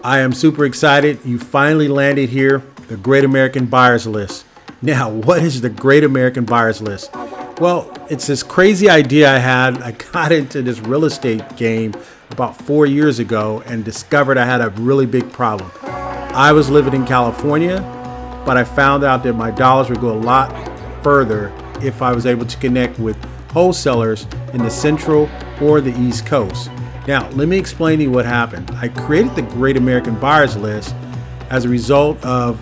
I am super excited. You finally landed here, the Great American Buyers List. Now, what is the Great American Buyers List? Well, it's this crazy idea I had. I got into this real estate game about 4 years ago and discovered I had a really big problem. I was living in California, but I found out that my dollars would go a lot further if I was able to connect with wholesalers in the Central or the East Coast. Now, let me explain to you what happened. I created the Great American Buyers List as a result of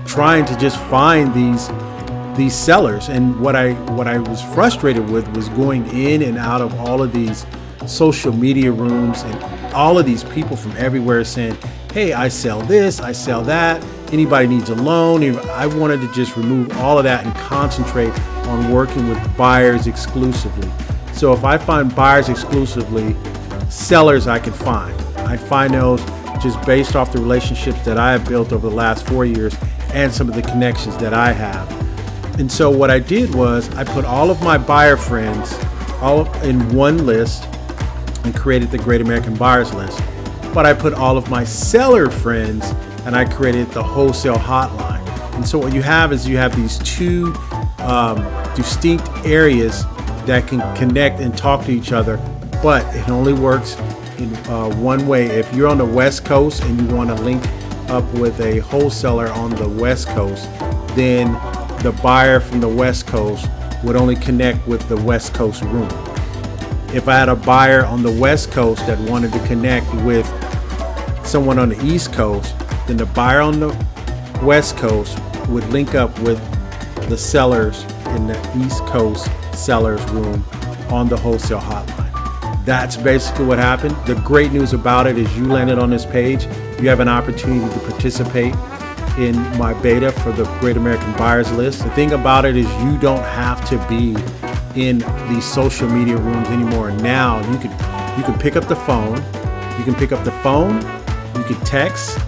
trying to just find these sellers. And what I was frustrated with was going in and out of all of these social media rooms and all of these people from everywhere saying, hey, I sell this, I sell that, anybody needs a loan. I wanted to just remove all of that and concentrate on working with buyers exclusively. So if I find buyers exclusively, sellers I can find. I find those just based off the relationships that I have built over the last 4 years and some of the connections that I have. And so what I did was I put all of my buyer friends all in one list and created the Great American Buyers List. But I put all of my seller friends and I created the wholesale hotline. And so what you have is you have these two distinct areas that can connect and talk to each other, but it only works in one way. If you're on the West Coast and you want to link up with a wholesaler on the West Coast, then the buyer from the West Coast would only connect with the West Coast room. If I had a buyer on the West Coast that wanted to connect with someone on the East Coast, then the buyer on the West Coast would link up with the sellers in the East Coast sellers room on the wholesale hotline. That's basically what happened. The great news about it is you landed on this page. You have an opportunity to participate in my beta for the Great American Buyers List. The thing about it is you don't have to be in these social media rooms anymore. Now you can pick up the phone. You can pick up the phone. You can text.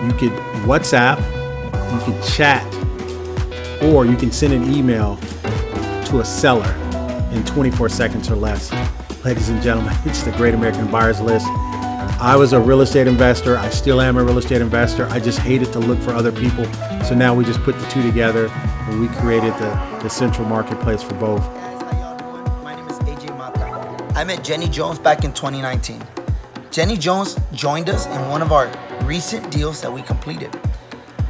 You can WhatsApp. You can chat, or you can send an email to a seller in 24 seconds or less. Ladies and gentlemen, it's the Great American Buyers List. I was a real estate investor. I still am a real estate investor. I just hated to look for other people. So now we just put the two together and we created the central marketplace for both. Guys, how y'all doing? My name is AJ Mata. I met Jenny Jones back in 2019. Jenny Jones joined us in one of our recent deals that we completed.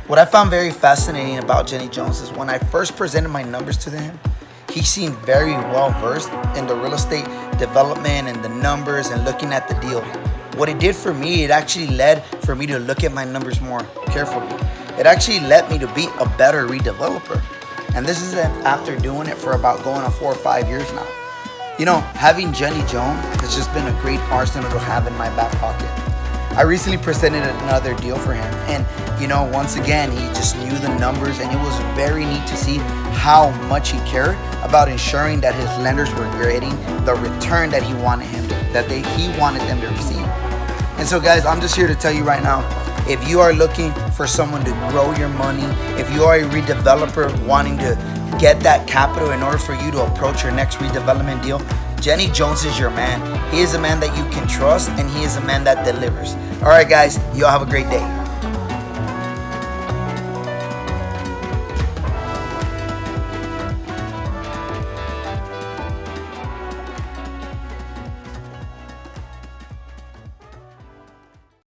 What I found very fascinating about Jenny Jones is when I first presented my numbers to him, he seemed very well versed in the real estate development and the numbers and looking at the deal. What it did for me, it actually led for me to look at my numbers more carefully. It actually led me to be a better redeveloper. And this is after doing it for about going on 4 or 5 years now. You know, having Jenny Jones has just been a great arsenal to have in my back pocket. I recently presented another deal for him, and you know, once again, he just knew the numbers, and it was very neat to see how much he cared about ensuring that his lenders were getting the return that he wanted them to receive. And so guys, I'm just here to tell you right now, if you are looking for someone to grow your money, if you are a redeveloper wanting to get that capital in order for you to approach your next redevelopment deal, Jenny Jones is your man. He is a man that you can trust, and he is a man that delivers. All right, guys, y'all have a great day.